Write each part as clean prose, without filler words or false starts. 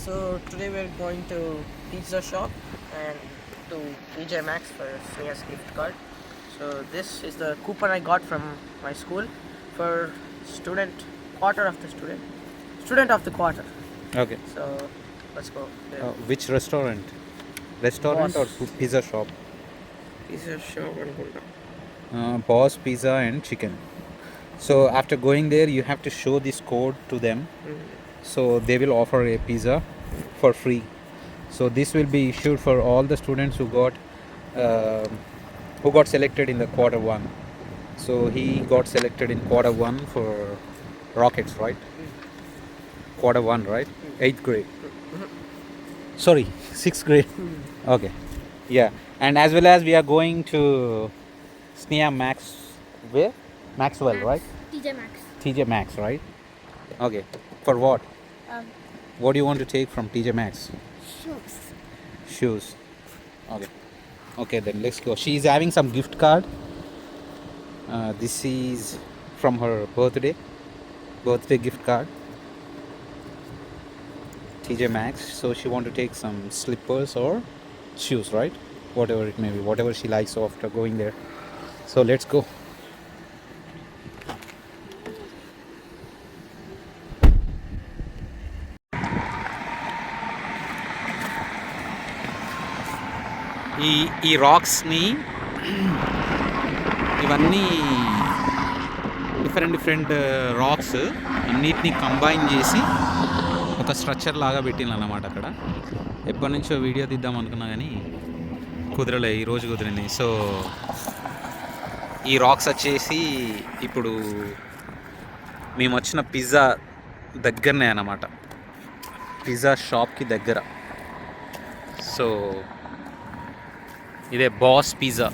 So today we're going to pizza shop and to TJ Maxx for Sneha's gift card. So this is the coupon I got from my school for student of the quarter. Okay. So let's go. There. Which restaurant? Restaurant Boss. or pizza shop? Pizza shop అనుకుంటా. Boss Pizza and Chicken. So after going there, you have to show this code to them. So they will offer a pizza for free. So this will be issued for all the students who got selected in the quarter one. So he got selected in quarter one for Rockets, right? Quarter one, right? 8th grade. Sorry, 6th grade. Okay. Yeah. And as well as we are going to Sneha Max, where? Maxwell, right? TJ Maxx. TJ Maxx, right? Okay. For what? Um, What do you want to take from TJ Maxx? shoes. Shoes. Okay. Okay, then let's go. She is having some gift card. This is from her birthday gift card. TJ Maxx. So she want to take some slippers or shoes, right? Whatever it may be, whatever she likes after going there. So let's go. ఈ రాక్స్ని ఇవన్నీ different racks అన్నిటినీ combine చేసి ఒక structure లాగా పెట్టింది అన్నమాట. అక్కడ ఎప్పటి నుంచో వీడియో తీద్దాం అనుకున్నా కానీ కుదరలే, ఈరోజు కుదిరింది. సో ఈ రాక్స్ వచ్చేసి ఇప్పుడు మేము వచ్చిన పిజ్జా దగ్గరనే అన్నమాట, పిజ్జా షాప్కి దగ్గర. సో ఇదే బాస్ పిజ్జా.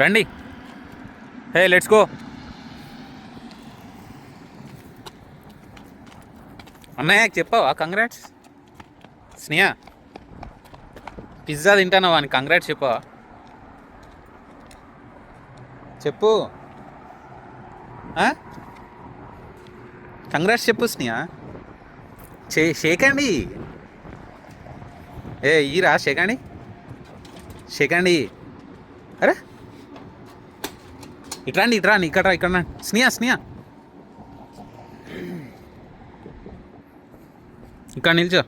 రండి, హే లెట్స్ గో. అన్నయ్యకి చెప్పావా కంగ్రాట్స్? స్నేహ పిజ్జా తింటానావా అని కంగ్రాట్స్ చెప్పావా? చెప్పు, కంగ్రాట్స్ చెప్పు స్నేహ. షేకండి, ఈరా షేకండి. అరే ఇట్రాండి ఇక్కడ స్నేహ ఇక్కడ నిల్చో,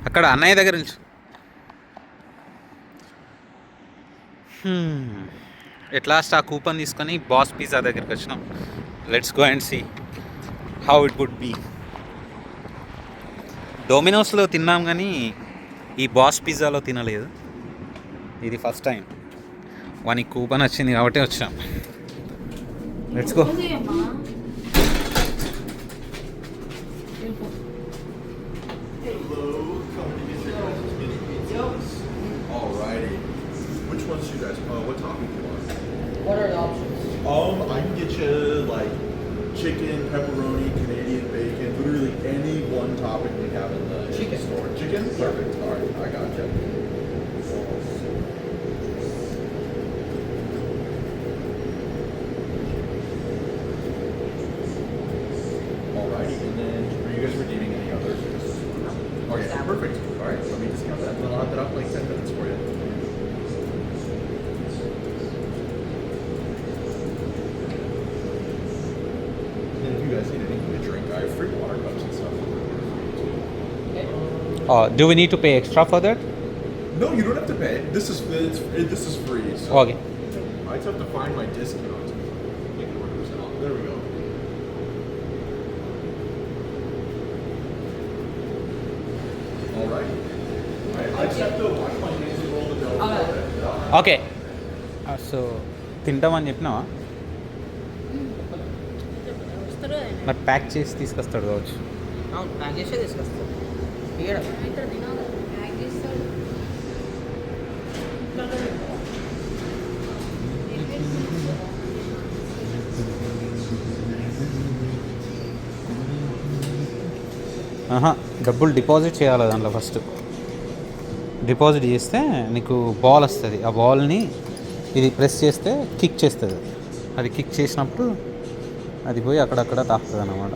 అక్కడ అన్నయ్య దగ్గర నిల్చో. ఎట్ లాస్ట్ ఆ కూపన్ తీసుకొని బాస్ పిజ్జా దగ్గరికి వచ్చినాం. Let's go and see how it would be. డొమినోస్లో తిన్నాం కానీ ఈ బాస్ పిజ్జాలో తినలేదు. ఇది ఫస్ట్ టైం. వానికి కూపన్ వచ్చింది కాబట్టి వచ్చాం. Let's go. Alrighty. Which ones do you guys? What topping do you want? What are the options? I can get you like chicken, pepperoni, Canadian bacon, literally any one topping we have in the Chicken. store. Chicken? Perfect. Alright, I got you. Alrighty, and then are you guys redeeming any others? Okay, perfect. Alright, let me discount that. Then I'll have that up in like 10 minutes for you. And if you guys need anything to drink, I have free water cups and stuff. Do we need to pay extra for that? No, you don't have to pay. This is free. So Okay. I just have to find my discount. Make it 100% off. There we go. All right. I just have to wash my hands and roll the dough. Okay. So తింటామని చెప్పినావా? వస్తారు మరి pack చేసి తీసుకొస్తాడు కావచ్చు. అవును, pack చేసే తీసుకొస్తాను. ఇక్కడ ఇక్కడ తినాలి, ప్యాక్ చేస్తాడు. డబ్బులు డిపాజిట్ చేయాలి దాంట్లో ఫస్ట్. డిపాజిట్ చేస్తే నీకు బాల్ వస్తుంది. ఆ బాల్ని ఇది ప్రెస్ చేస్తే కిక్ చేస్తుంది. అది కిక్ చేసినప్పుడు అది పోయి అక్కడక్కడ తాకుతుంది అన్నమాట.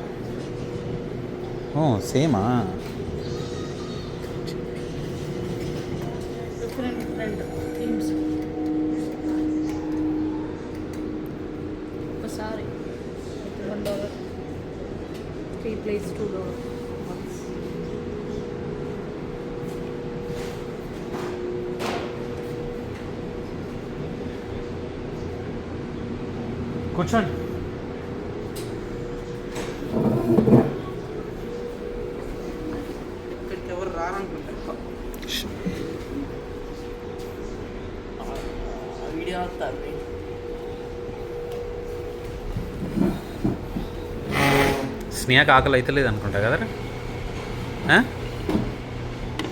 ఓ సేమా? Different themes. ఒకసారి $1, 3 plates $2. కూర్చోండి. ఇక్కడికి ఎవరు రారనుకుంటా. వీడియో వస్తారు. స్నేహకు ఆకలి అయితే లేదు అనుకుంటా కదరా?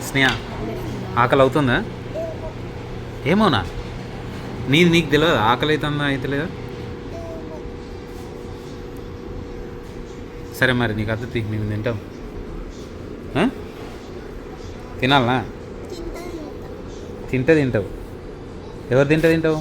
స్నేహ ఆకలి అవుతుందా? ఏమోనా? నీకు తెలియదు ఆకలి అవుతుందా అయితే లేదా? సరే మరి నీకు అద్దె మేము తింటాం. తినాలనా? తింటావు. ఎవరు తింటావు?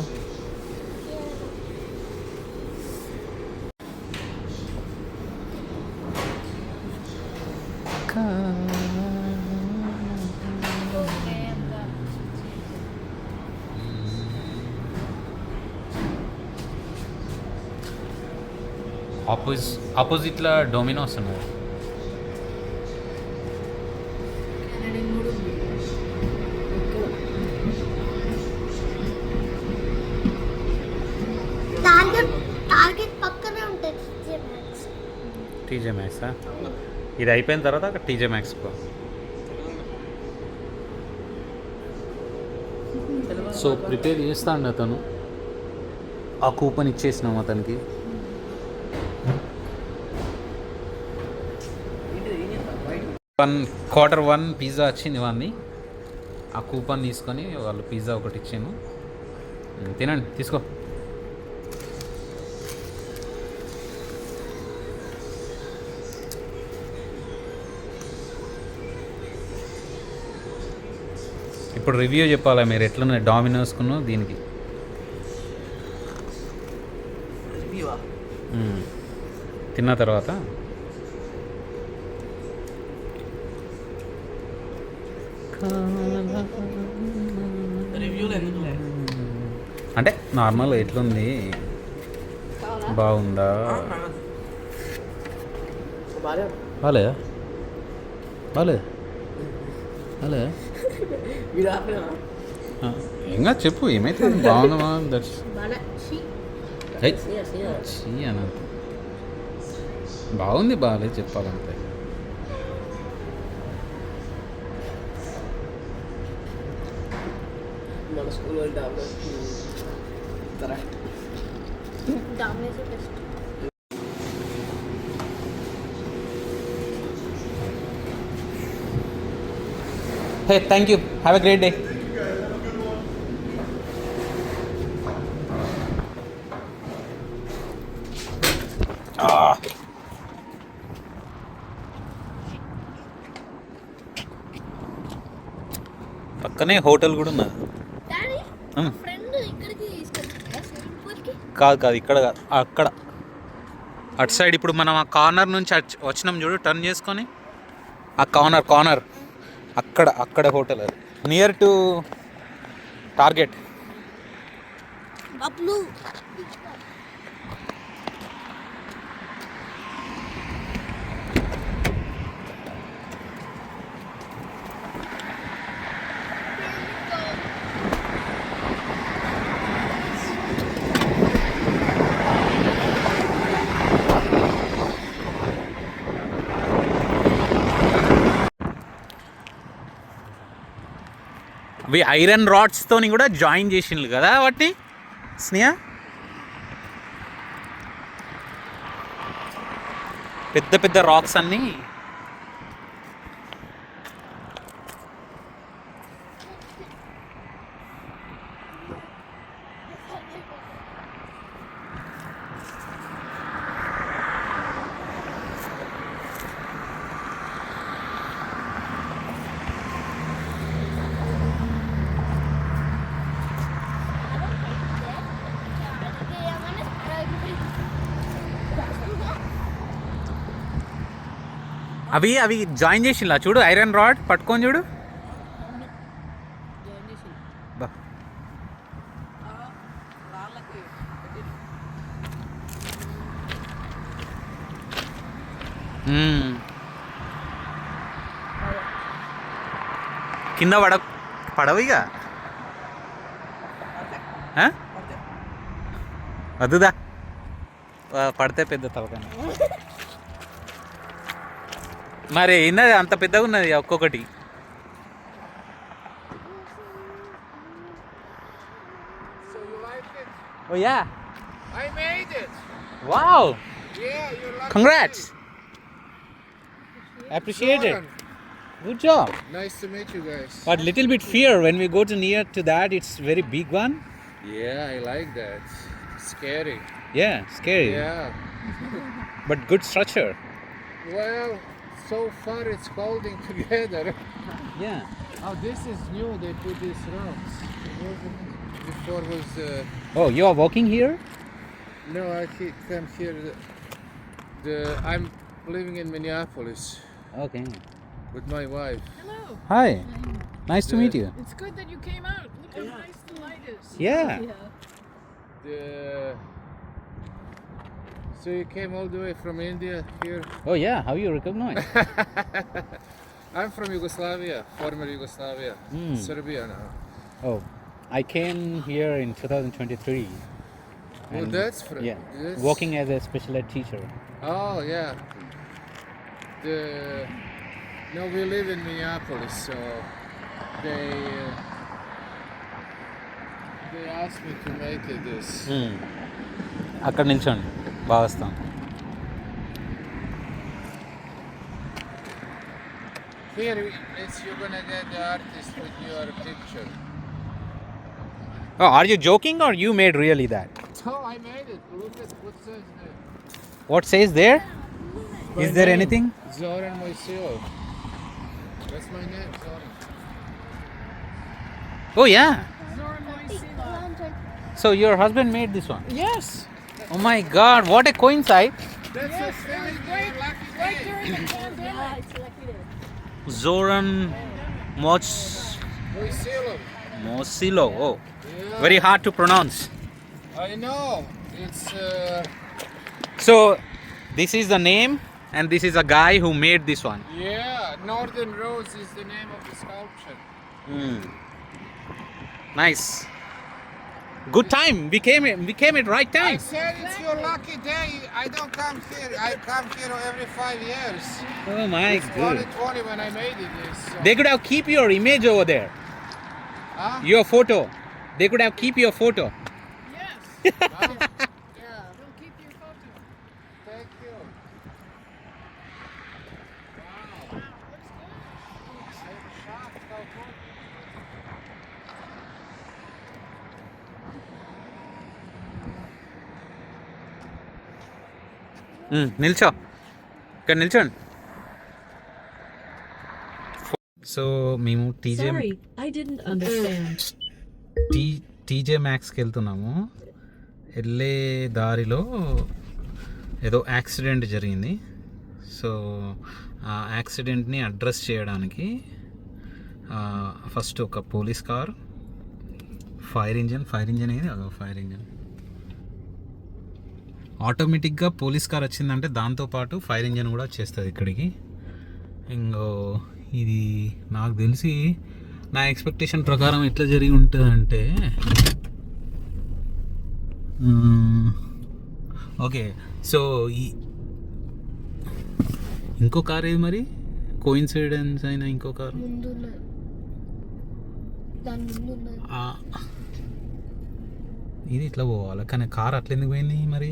ఆపోజిట్లో డొమినోస్ ఉన్నది. టార్గెట్ పక్కనే ఉంటుంది టీజే మ్యాక్సా? ఇది అయిపోయిన తర్వాత అక్కడ టీజే మ్యాక్స్ పో. సో ప్రిపేర్ చేస్తాను అతను. ఆ కూపన్ ఇచ్చేసినాం అతనికి. Q1 పిజ్జా వచ్చింది వాడిని. ఆ కూపన్ తీసుకొని వాళ్ళు పిజ్జా ఒకటి ఇచ్చాను. తినండి, తీసుకో. ఇప్పుడు రివ్యూ చెప్పాలా మీరు ఎట్లున్నాయి డామినోస్కును దీనికి? రివ్యూవా? తిన్న తర్వాత రివ్యూలు ఎందుకు? అంటే నార్మల్ ఎట్లుంది, బాగుందా? బాలేదా? ఇంకా చెప్పు ఏమైతే బాగుందా? అనంత బాగుంది, బాగాలేదు చెప్పాలంటే. మన school correct. Hey, thank you. Have a great day. పక్కనే హోటల్ కూడా ఉన్నది. కాదు ఇక్కడ కాదు, అక్కడ అటు సైడ్. ఇప్పుడు మనం ఆ కార్నర్ నుంచి వచ్చినాం చూడు, టర్న్ చేసుకొని ఆ కార్నర్ అక్కడ హోటల్. అది నియర్ టు టార్గెట్. అవి ఐరన్ రాడ్స్తో కూడా జాయిన్ చేసిండ్రు కదా వాటిని స్నేహ. పెద్ద పెద్ద రాక్స్ అన్నీ. అవి అవి జాయిన్ చేసింలా చూడు, ఐరన్ రాడ్ పట్టుకొని చూడు. బా. కింద పడవు ఇక. వద్దుదా, పడితే పెద్ద తలకాయ. మరి ఉన్నది అంత పెద్దగా ఉన్నది ఒక్కొక్కటి. Oh yeah. I made it. Wow. Yeah, you're lucky. Congrats. Appreciate it. Jordan, Good job. nice to meet you guys. But little bit fear when we go to near to that. It's very big one. Yeah, I like that. Scary. Yeah, scary. Yeah. But good structure. Well, so far it's holding together. Yeah. Oh, this is new. They put these rocks. Before was Oh, you are working here? no. I come here. I'm living in Minneapolis Okay. with my wife. Hello. Hi. Nice to meet you. It's good that you came out. Look how nice the light is. Yeah. The, so you came all the way from India here? Oh yeah. How you recognize? I'm from Yugoslavia, former Yugoslavia, Hmm. Serbia now. Oh, I came here in 2023. Oh, And, that's yeah. that's- Working as a special ed teacher. Oh, yeah. No, we live in Minneapolis, so they asked me to make it this. అక్కడ నిల్చోండి, బాగా వస్తాం. Here, you're gonna get the artist with your picture. Oh, are you joking or you made really that? Oh, I made it. Look at what says there. What says there? My Is there name, anything? Zoran Moiseev. That's my name, Zoran. Oh yeah. Zora Moisila. So your husband made this one? Yes. Oh my God! What a coincidence. That's Yes, a it was very great. lucky Right day. during the pandemic. Zoran Moiseev. Mosilo. Oh, Yeah. very hard to pronounce. I know. It's So this is the name, and this is a guy who made this one. yeah. Northern Rose is the name of the sculpture. Nice. Good time. We came at right I time. said it's your lucky day. I don't come here. I come here every 5 years. Oh my It's God. 2020 when I made it. This. So. They could have keep your image over there. Huh? Your photo. They could have keep your photo. Yes. Yeah. We'll keep your photo. Thank you. Wow. Looks good. I'm shocked how good. నిల్చో, ఇక్కడ నిల్చోండి. So మేము Sorry, I didn't understand. TJ మ్యాక్స్కి వెళ్తున్నాము. వెళ్ళే దారిలో ఏదో accident జరిగింది. సో ఆ యాక్సిడెంట్ని అడ్రస్ చేయడానికి ఫస్ట్ ఒక పోలీస్ కార్, ఫైర్ ఇంజన్ ఏది అదో ఫైర్ ఇంజన్ ఆటోమేటిక్గా పోలీస్ కార్ వచ్చిందంటే దాంతోపాటు ఫైర్ ఇంజన్ కూడా వచ్చేస్తుంది ఇక్కడికి. ఇంకో ఇది నాకు తెలిసి నా ఎక్స్పెక్టేషన్ ప్రకారం ఎట్లా జరిగి ఉంటుందంటే, ఓకే సో ఈ ఇంకో కార్ ఏది మరి కోఇన్సిడెన్స్ అయినా ఇంకో కారు ముందున్నది దాని ముందున్నది ఇది ఇట్లా పోవాలి, కానీ కార్ అట్లా ఎందుకు పోయింది మరి?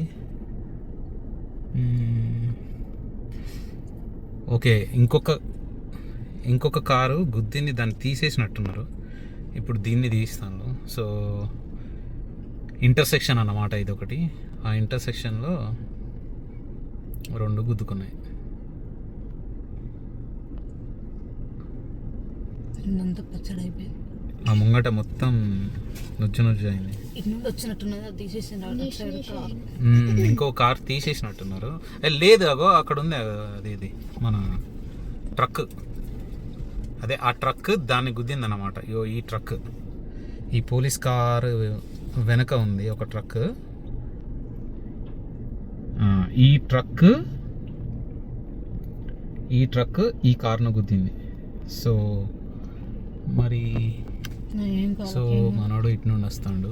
ఓకే ఇంకొక కారు గుద్దింది, దాన్ని తీసేసినట్టున్నారు. ఇప్పుడు దీన్ని తీస్తాను. సో ఇంటర్సెక్షన్ అన్నమాట ఇది ఒకటి. ఆ ఇంటర్సెక్షన్లో రెండు గుద్దుకున్నాయి. అంతా పచ్చడి అయిపోయింది. ఆ ముంగట మొత్తం నుజ్జు అయింది. ఇటు నుండి వచ్చినట్టున్నది, అది తీసేసింది. ఇంకో కార్ తీసేసినట్టున్నారు. లేదు అగో అక్కడ ఉంది, అది ఇది మన ట్రక్, అదే ఆ ట్రక్ దాన్ని గుద్దిందన్నమాట. ఈ ట్రక్, ఈ పోలీస్ కారు వెనక ఉంది ఒక ట్రక్, ఈ ట్రక్ ఈ కార్ను గుద్దింది. సో మరి ఏం కాదు. సో మనోడు ఇటు నుండి వస్తాడు,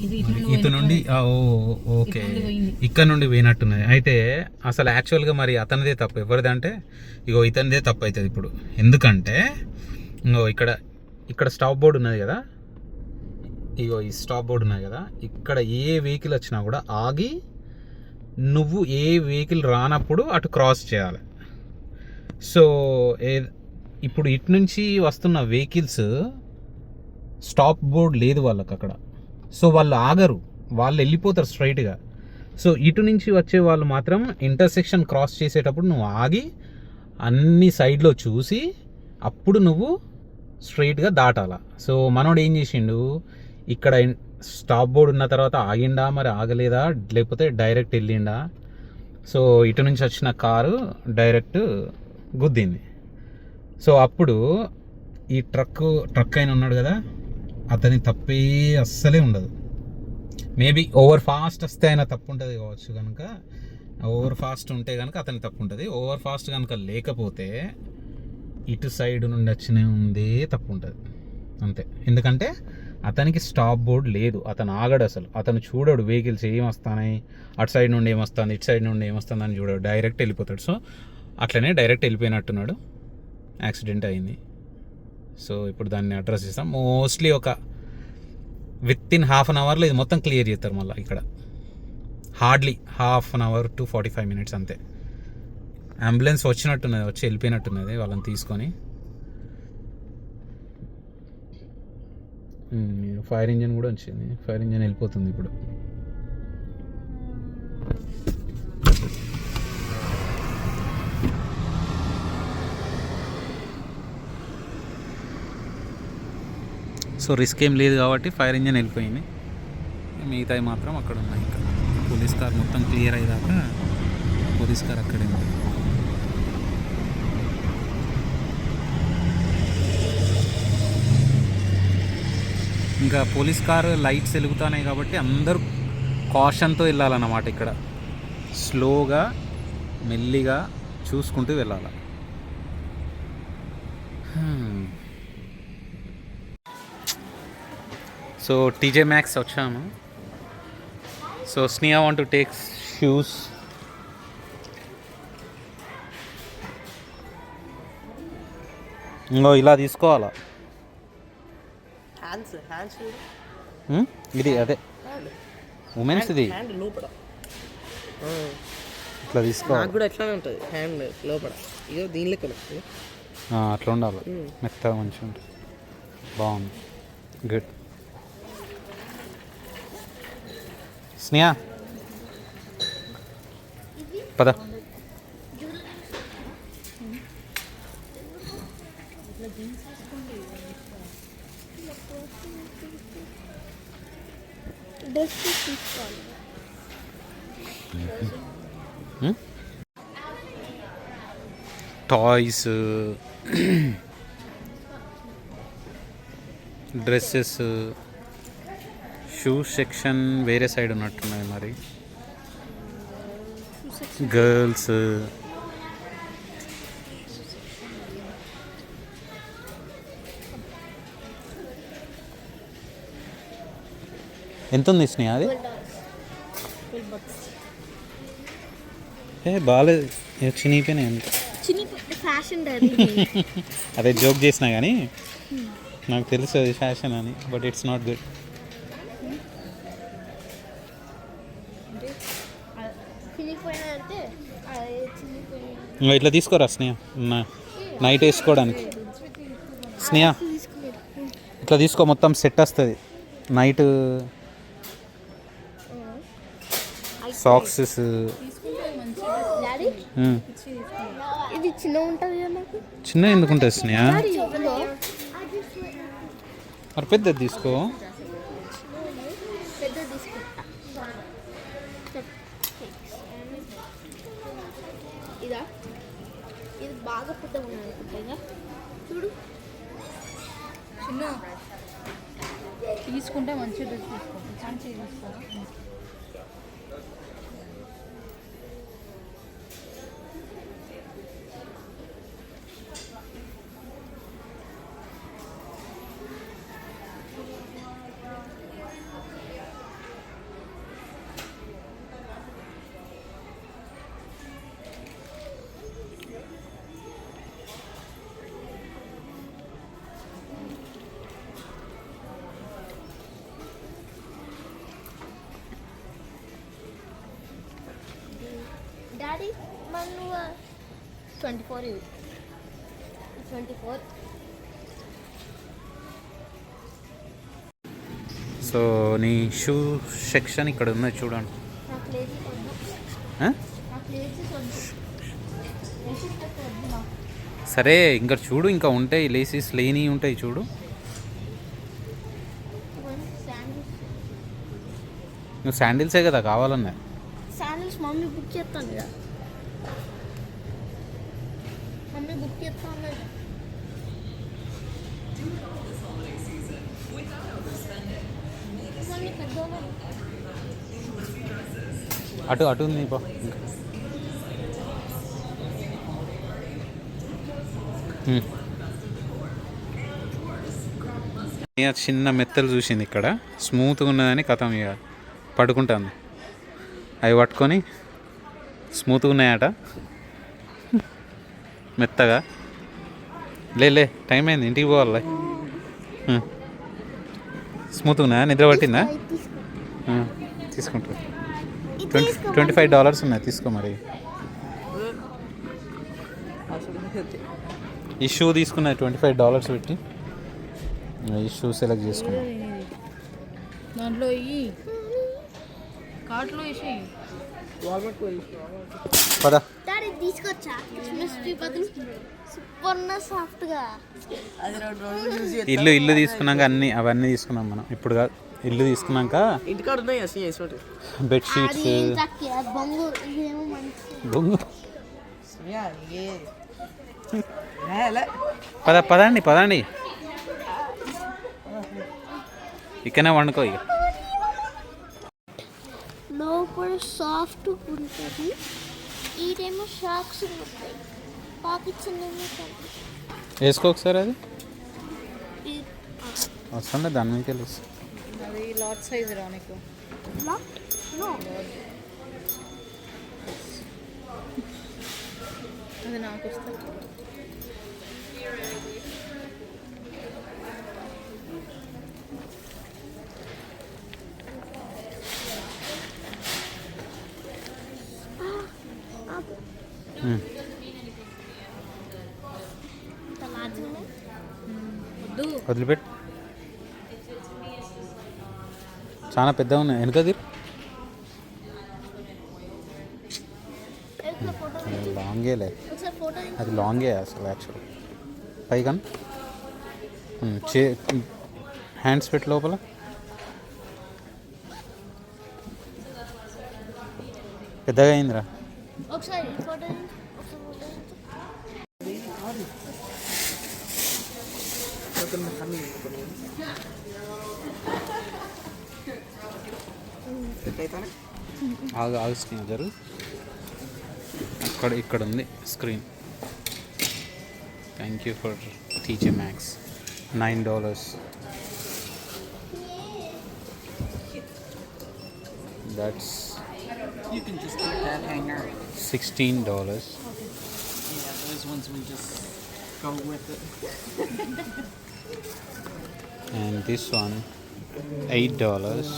ఇది ఇటు నుండి ఓకే ఇక్కడ నుండి పోయినట్టున్నది. అయితే అసలు యాక్చువల్గా మరి అతనిదే తప్పు, ఎవరిదంటే ఇగో ఇతనిదే తప్పు అవుతుంది ఇప్పుడు. ఎందుకంటే ఇంకో ఇక్కడ స్టాప్ బోర్డు ఉన్నది కదా, ఇగో ఈ స్టాప్ బోర్డు ఉన్నది కదా, ఇక్కడ ఏ వెహికల్ వచ్చినా కూడా ఆగి నువ్వు ఏ వెహికల్ రానప్పుడు అటు క్రాస్ చేయాలి. సో ఇప్పుడు ఇటు నుంచి వస్తున్న వెహికల్స్ స్టాప్ బోర్డ్ లేదు వాళ్ళకి అక్కడ, సో వాళ్ళు ఆగరు, వాళ్ళు వెళ్ళిపోతారు స్ట్రైట్గా. సో ఇటు నుంచి వచ్చే వాళ్ళు మాత్రం ఇంటర్సెక్షన్ క్రాస్ చేసేటప్పుడు నువ్వు ఆగి అన్ని సైడ్లో చూసి అప్పుడు నువ్వు స్ట్రైట్గా దాటాల. సో మనోడు ఏం చేసిండు, ఇక్కడ స్టాప్ బోర్డు ఉన్న తర్వాత ఆగిండా, మరి ఆగలేదా, లేకపోతే డైరెక్ట్ వెళ్ళిండా. సో ఇటు నుంచి వచ్చిన కారు డైరెక్ట్ గుద్దింది. సో అప్పుడు ఈ ట్రక్ అయిన ఉన్నాడు కదా, అతని తప్పే అస్సలే ఉండదు. మేబీ ఓవర్ ఫాస్ట్ వస్తే ఆయన తప్పు ఉంటుంది కావచ్చు, కనుక ఓవర్ ఫాస్ట్ ఉంటే కనుక అతని తప్పు ఉంటుంది. ఓవర్ ఫాస్ట్ కనుక లేకపోతే ఇటు సైడ్ నుండి వచ్చిన ఉందే తప్పు ఉంటుంది అంతే. ఎందుకంటే అతనికి స్టాప్ బోర్డ్ లేదు, అతను ఆగడు అసలు, అతను చూడడు వెహికల్స్ ఏం వస్తున్నాయి, అటు సైడ్ నుండి ఏమొస్తుంది ఇటు సైడ్ నుండి ఏమొస్తుంది అని చూడడు, డైరెక్ట్ వెళ్ళిపోతాడు. సో అట్లనే డైరెక్ట్ వెళ్ళిపోయినట్టున్నాడు, యాక్సిడెంట్ అయింది. సో ఇప్పుడు దాన్ని అడ్రస్ చేస్తాం. మోస్ట్లీ ఒక విత్ ఇన్ హాఫ్ అన్ అవర్లో ఇది మొత్తం క్లియర్ చేస్తారు. మళ్ళీ ఇక్కడ hardly half an hour to 45 minutes అంతే. అంబులెన్స్ వచ్చినట్టున్నది, వచ్చి వెళ్ళిపోయినట్టున్నది వాళ్ళని తీసుకొని. ఫైర్ ఇంజన్ కూడా వచ్చింది, ఫైర్ ఇంజన్ వెళ్ళిపోతుంది ఇప్పుడు. సో రిస్క్ ఏం లేదు కాబట్టి ఫైర్ ఇంజన్ వెళ్ళిపోయింది, మిగతాయి మాత్రం అక్కడ ఉన్నాయి. ఇంకా పోలీస్ కార్ మొత్తం క్లియర్ అయ్యేదాకా పోలీస్ కార్ అక్కడే ఉంది. ఇంకా పోలీస్ కారు లైట్స్ వెలుగుతున్నాయి కాబట్టి అందరూ కాషన్తో వెళ్ళాలన్నమాట. ఇక్కడ స్లోగా మెల్లిగా చూసుకుంటూ వెళ్ళాలి. సో టీజే మ్యాక్స్ వచ్చాము. So Sneha want to take shoes. ఇంకో ఇలా తీసుకోవాలా, ఇది అదే ఉమెన్స్ది, ఇట్లా తీసుకోవాలి. నాకు కూడా ఎట్లానే ఉంటుంది హ్యాండ్ లోపల, ఇదో దీని లెక్క అట్లా ఉండాలి, మెత్తగా మంచిగా ఉంటుంది. బాగుంది, గుడ్. స్నేహ పద. టాయ్స్, డ్రెస్సెస్, షూ సెక్షన్ వేరే సైడ్ ఉన్నట్టున్నది మరి. గర్ల్స్, ఎంత ఉంది స్నేహ అది? బాగాలేదు, చినిగిపోయినాయి అంత. ఫ్యాషన్ అదే జోక్ చేసినా కానీ నాకు తెలుసు అది ఫ్యాషన్ అని, బట్ ఇట్స్ నాట్ గుడ్. ఇంకా ఇట్లా తీసుకోరా స్నేహ, నైట్ వేసుకోవడానికి. స్నేహ ఇట్లా తీసుకో, మొత్తం సెట్ వస్తుంది నైట్. సాక్స్ ఇది చిన్న ఉంటుంది, చిన్న ఎందుకు ఉంటుంది స్నేహ? మరి పెద్దది తీసుకో. పెద్దగా ఉన్నాయి అనుకుంటా చూడు. చిన్న తీసుకుంటే మంచి డ్రెస్ తీసుకో, మంచిగా తీసుకో. డాడీ మరి నువ్వు 24 ఇవి 24. సో నీ షూ సెక్షన్ ఇక్కడ ఉన్నది చూడండి. నాకు లేదు వద్దు, ఆ? నాకు లేదు వద్దు, లేసెస్ వద్దు నాకు. సరే ఇంకా చూడు, ఇంకా ఉంటాయి లేసెస్ లేని ఉంటాయి చూడు. శాండిల్స్ నువ్వు శాండిల్సే కదా కావాలన్నా. శాండిల్స్ మమ్మీ బుక్ చేస్తాను కదా, మమ్మీ బుక్ చేస్తా అన్నది. మమ్మీ పెద్దోళ్ళు అటు అటు ఉంది బా. ఇక చిన్న మెత్తలు చూసింది ఇక్కడ, స్మూత్గా ఉన్నదని కథం ఇక పడుకుంటాను. అవి పట్టుకొని స్మూత్గా ఉన్నాయట మెత్తగా. లే టైం అయింది, ఇంటికి పోవాలి. స్మూత్గా ఉన్నాయా, నిద్ర పట్టిందా? తీసుకుంటా. $25 ఉన్నాయి, తీసుకో మరి. ఈ షూ తీసుకున్నది $25 పెట్టి, ఈ షూ సెలెక్ట్ చేసుకున్నా. దాంట్లో ఈ కార్ట్లో వేసి పద. డాడీ తీసుకొచ్చా క్రిస్మస్ ట్రీ బదులు సూపర్ సాఫ్ట్గా. అది 2 రోజులు యూజ్ చేస్తా. ఇల్లు తీసుకున్నాక అవన్నీ తీసుకున్నాం మనం. ఇప్పుడు కాదు, ఇల్లు తీసుకున్నాక ఇంటికాడ ఉన్నాయి అసలు వేసుకోండి. బెడ్షీట్స్, బొంగు ఇదేమో మంచి బొంగు. పదండి ఇక్కడనే వండుకో ఇక. లోపల సాఫ్ట్ ఉంటుంది, ఈడేమో షాక్స్ ఉంటాయి, పాకెట్స్ వేసుకో ఒకసారి. అది వస్తుండే దాని మీద తెలుసు. అది లాట్ సైజ్ రా నీకు. అది నాకు వస్తుంది. వదిలిపెట్టు, చాలా పెద్దగా ఉన్నాయి. వెనుక తీరు, లాంగేలే, అది లాంగే అసలు యాక్చువల్. పైగా హ్యాండ్స్ పెట్టి లోపల. పెద్దగా అయిందిరా. ఒకసారి ఫోటో ఆగు స్క్రీన్ జరుగు. ఇక్కడ ఉంది screen. Thank you for TJ Maxx. $9. That's You can just keep that hanger. $16. Yeah, those ones we just go with it. And this one $8.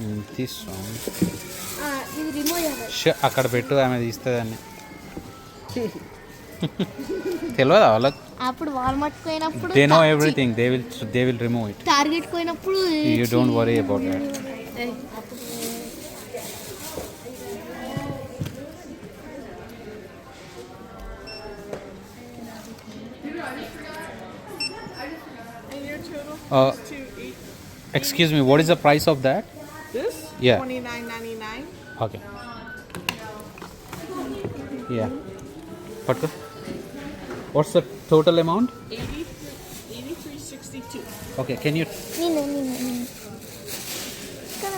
And this one ఇది రిమూవ్ చేయాలి. అక్కడ పెట్టు, ఆమె తీస్తుందని. తెలియదా వాళ్ళకి? అప్పుడు వాల్మార్ట్ పోయినప్పుడు They know everything. They will remove it. Target పోయినప్పుడు You don't worry about that. Excuse me, what is the price of that? This? Yeah. $29.99. Okay. Yeah. Patko. What's the total amount? 83.62. Okay, can you... నేను ఇక్కడ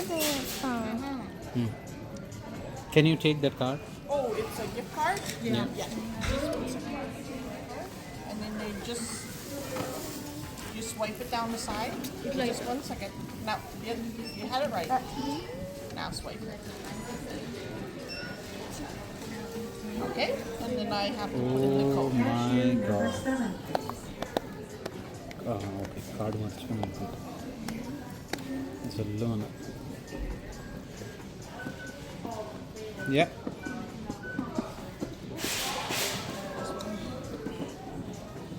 Can you take that card? Oh, it's a gift card? Yeah. And then they just, you swipe it down the side. Just 1 second. Now, you had it right. Now swipe it. Okay? And then I have to put in the Oh code. my god. Okay, card మర్చిపోయాను. జల్లోన. Yeah.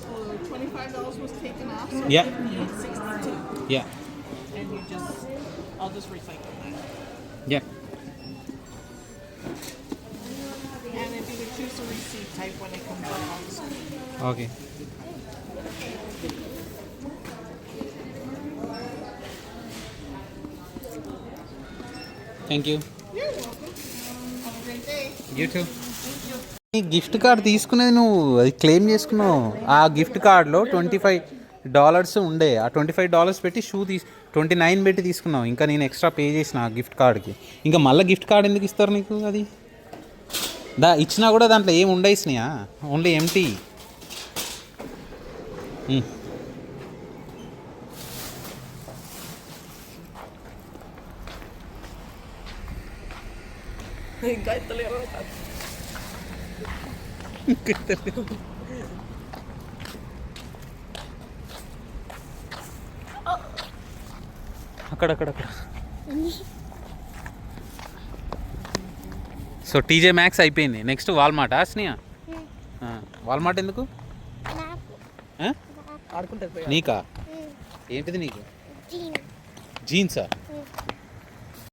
So $25 was taken off, so Yeah. 58.62. Yeah. And you just, I'll just recycle that. Yeah. And if you could choose a receipt type when it comes up on the screen. Okay. Thank you. You're welcome. Have a great day. You too. ఈ gift card తీసుకునేది నువ్వు అది claim చేసుకున్నావు. ఆ gift కార్డ్లో $25 ఉండే. ఆ $25 పెట్టి షూ $29 పెట్టి తీసుకున్నావు. ఇంకా నేను ఎక్స్ట్రా పే చేసిన ఆ గిఫ్ట్ కార్డ్కి. ఇంకా మళ్ళీ గిఫ్ట్ కార్డ్ ఎందుకు ఇస్తారు నీకు? అది ఇచ్చినా కూడా దాంట్లో ఏమి ఉండేసినాయా? Only empty. ఇంకా ఎత్తలేరు. అక్కడక్కడక్కడ. సో టీజే మ్యాక్స్ అయిపోయింది. Next Walmart. స్నేహ వాల్మార్ట్ ఎందుకు? నాకు ఆడుకుంటారు పోయి. నీకా? ఏంటిది నీకు? జీన్ జీన్సా?